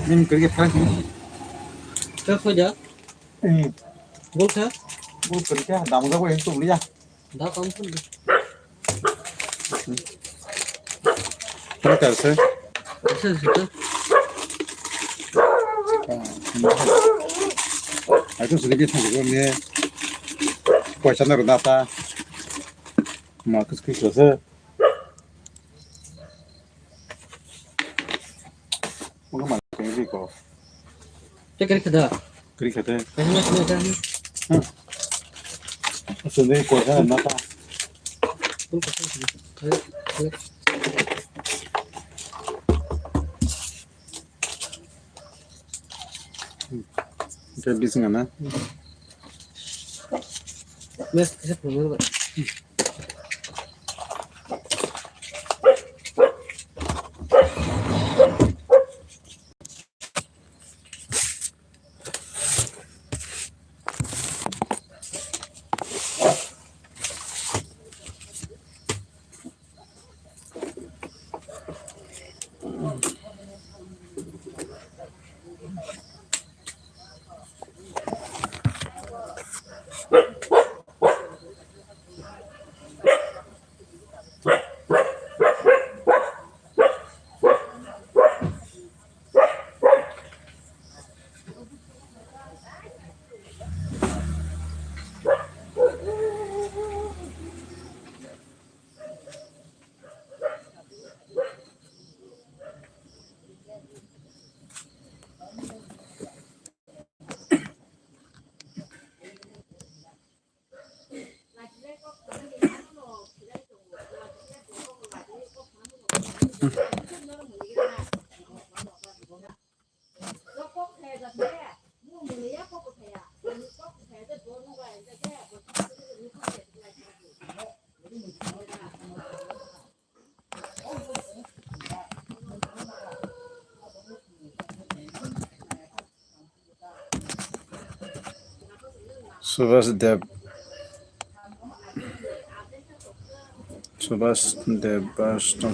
Min kerja Frank. Kau kerja? Gol kah? Gue kerja, damu dah gue yang tuh lihat. Dah kamu pun. Apa kerja? Bisa situ. Aku sedikit saja gue kuasa nerdata. Makas kerja. Mungkin malah kerja kok. Cek kerja. Kerja. Kayaknya kerja ni. Sedikit kuasa nerdata. Gol kah? Kayak bisa nggak na? Mes, siapa dulu? Subhas Dev Bashtam.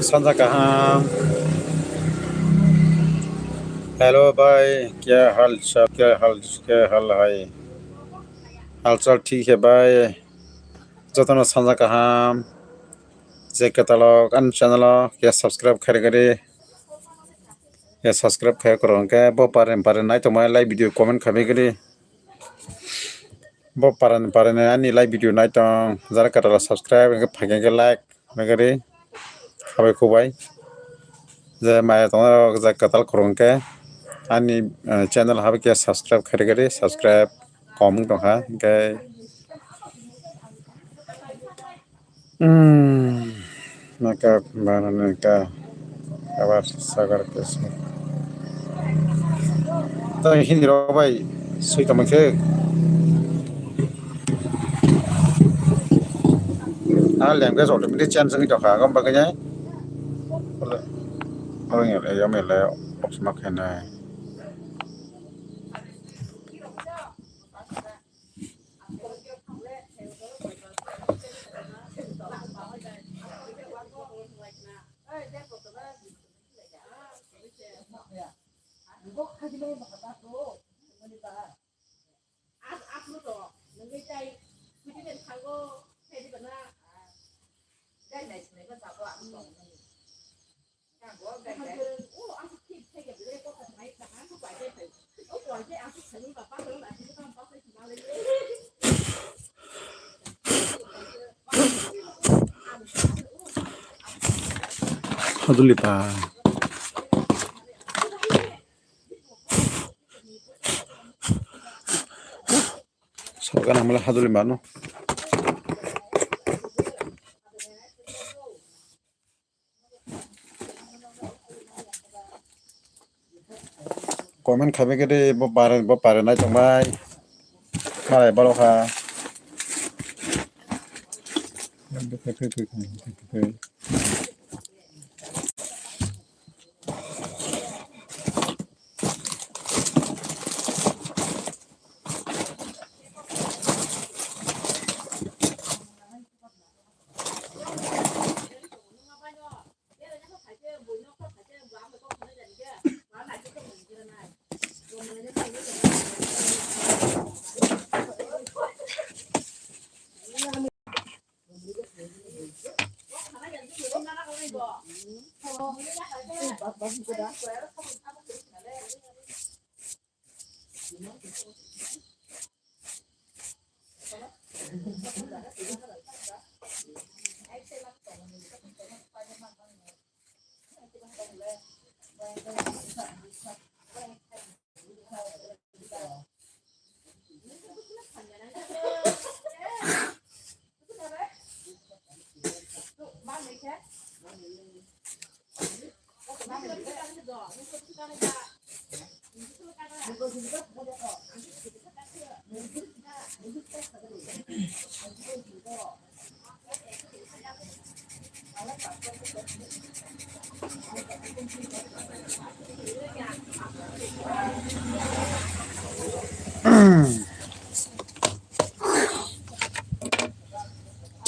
संजा कहाँ? Hello भाई, क्या हाल चाल? क्या हाल है? हाल चाल ठीक है भाई. जतन संजा कहाँ? जे कतलक अन चैनल क्या सब्सक्राइब करे या सब्सक्राइब करो के बो पारे नाइ तो मैं लाइव वीडियो कमेंट करे बो पारे ने लाइव वीडियो नाइ तो जरा कतला सब्सक्राइब के फागे के लाइक करे खाबाय खोबाय जे माया तो जा कतल करो के आनी चैनल हाबे के सब्सक्राइब करे सब्सक्राइब कम दहा के maka bananeka kabar sagar kesu ta hindi ro bai sui tamake language automatic change ngi to ka gam baganya orang ya ya mele opsmak hena Haduli pa so kan hamla haduli mano comment khabe ke de bo pare na chongbai malai balokha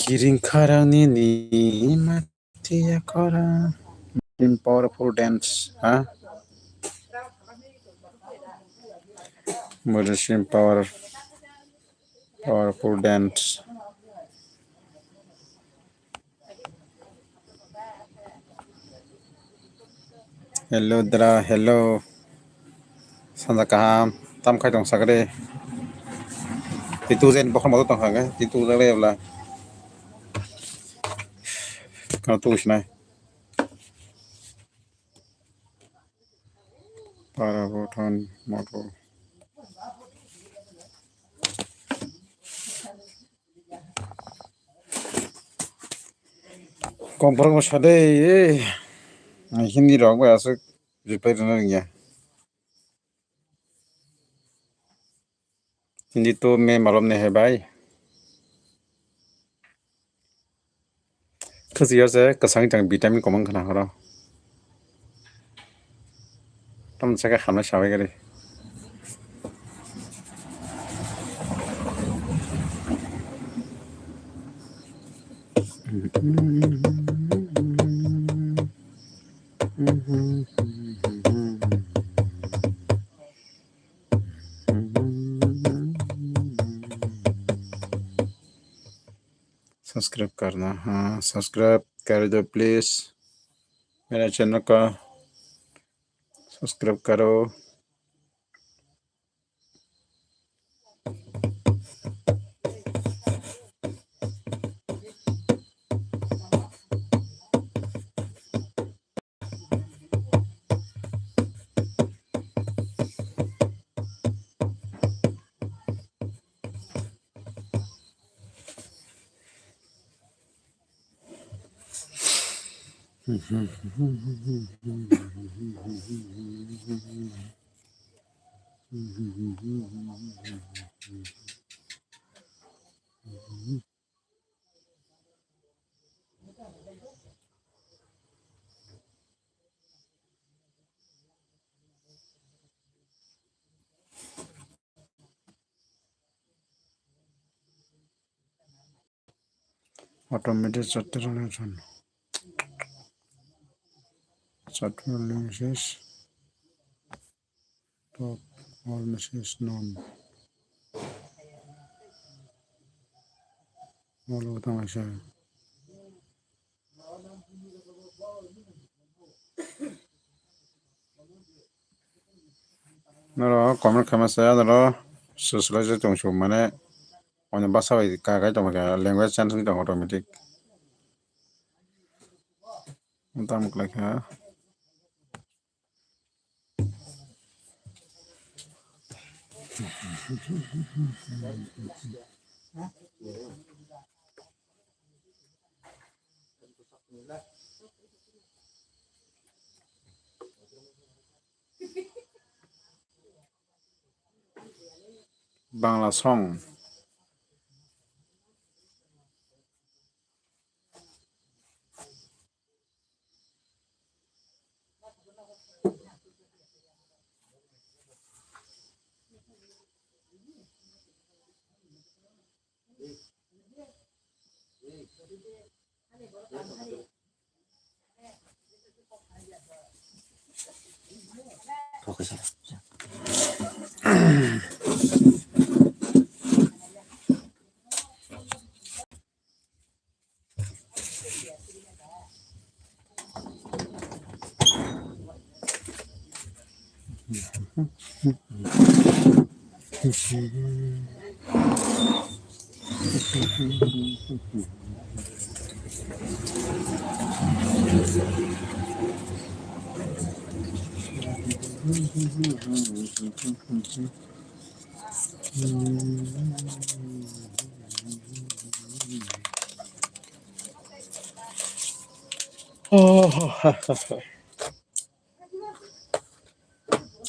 kiring kharangni ni matiya kora in powerful dance Musician powerful dance hello dra hello sanda kaham tam khai tong sagre titu zen bokham tong hanga titu dare bla kana tu shnai para bothon moto kompor mo sade hindi rok ba asuk reply na ringya hindi to me malum ne hai bhai khasiya se kasang chang vitamin komang khana hara tam saka khana shawe gare subscribe करना हाँ subscribe कर दो please मेरे channel का subscribe करो automated software languages top all messages known all of them are naro comment kama saya naro socialize tong chu mane on basa bai ka ga tong ga language change tong automatic tam klak ha Bangla song Fokus ya.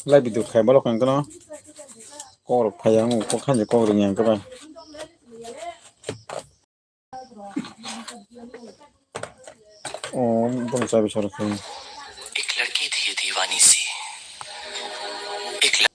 lai bị tụt khai bao lâu càng cái nó có được phải ăn có khăn gì có được nhàng các bạn bông sai bị sao được không एक लड़की थी दीवानी सी एक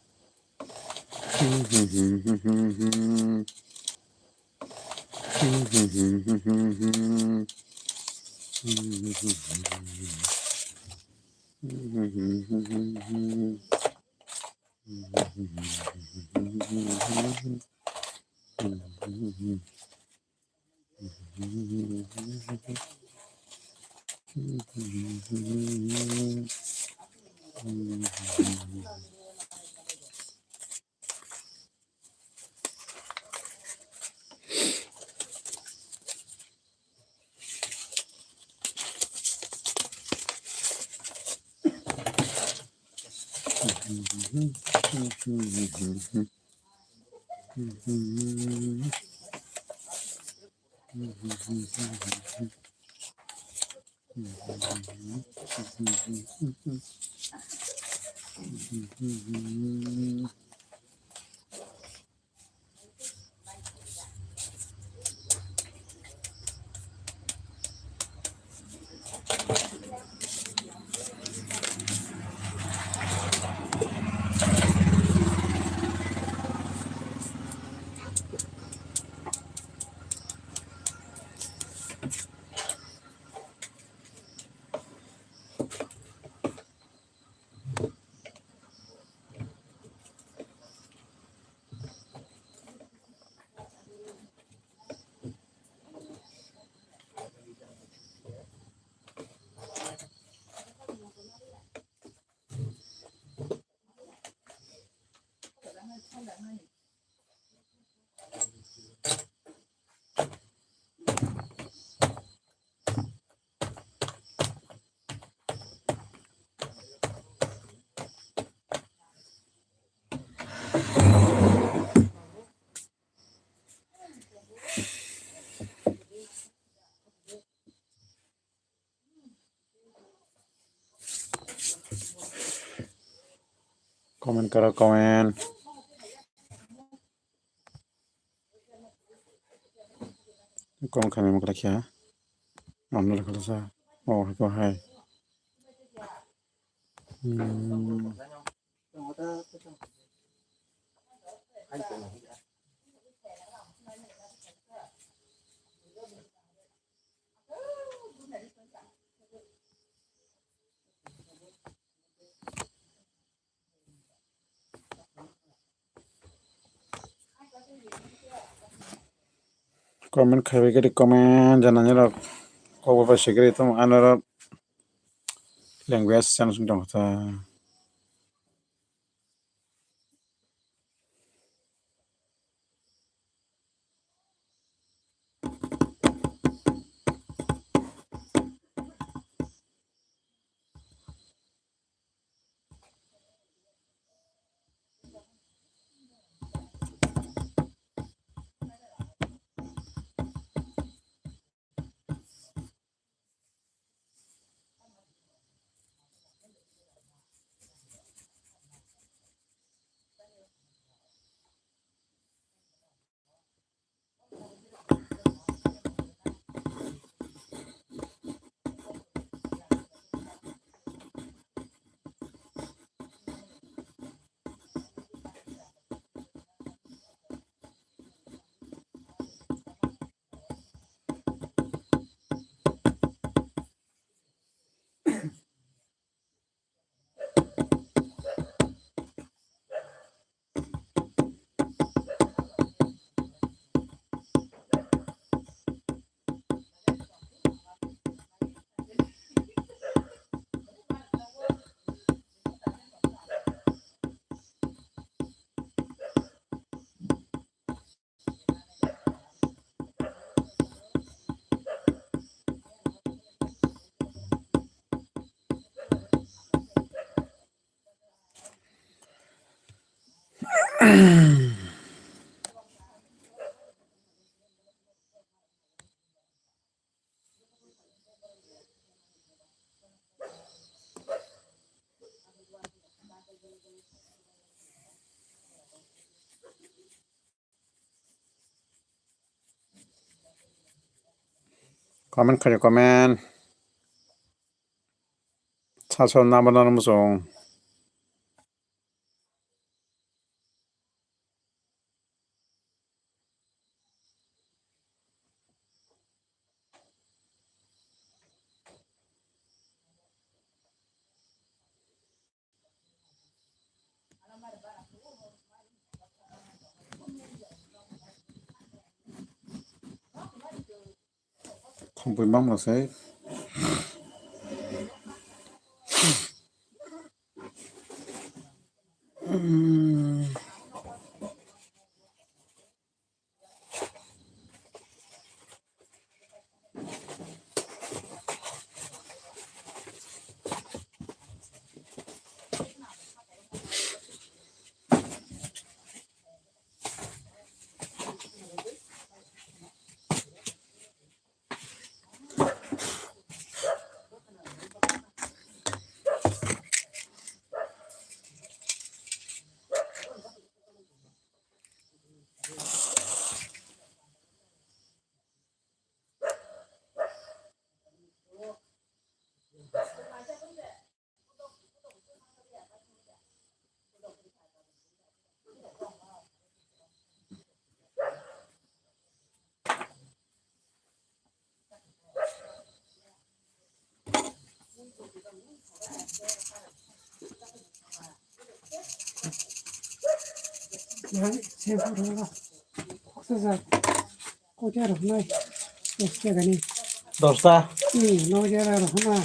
komen karo komen komen kami mau lagi ya ambil kalau saya oh itu hai komen kami kiri komen jangan nyerap kau bapak segera itu anak language channel sudah kita comment khởi comment 차천 나무나는 무송 không mong là sẽ Đấy, xem phụ đó là quốc gia cô cha được này được cái này 10টা nó ra là không à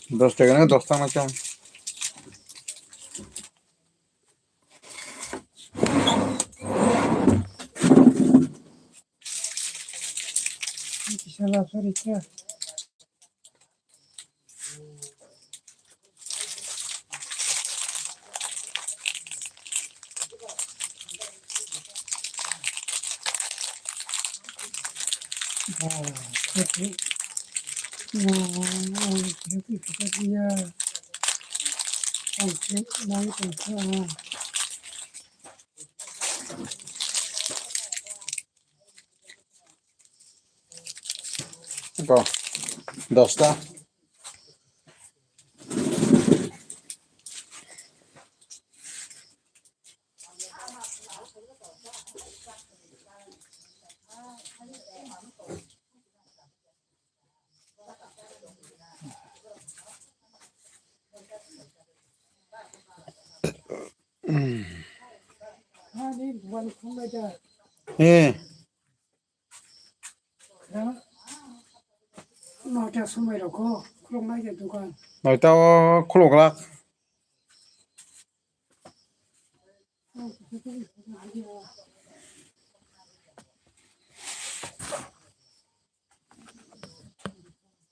10 টাকা না 10টা না চা chỉ sẽ làm sao đi kia thế thế thì cái gì à ông chết nói từ xa তো 10টা điวันkhông bây giờ 예 đó nó cho số mày đâu có không bây giờ tụi con 너희따 콜로그락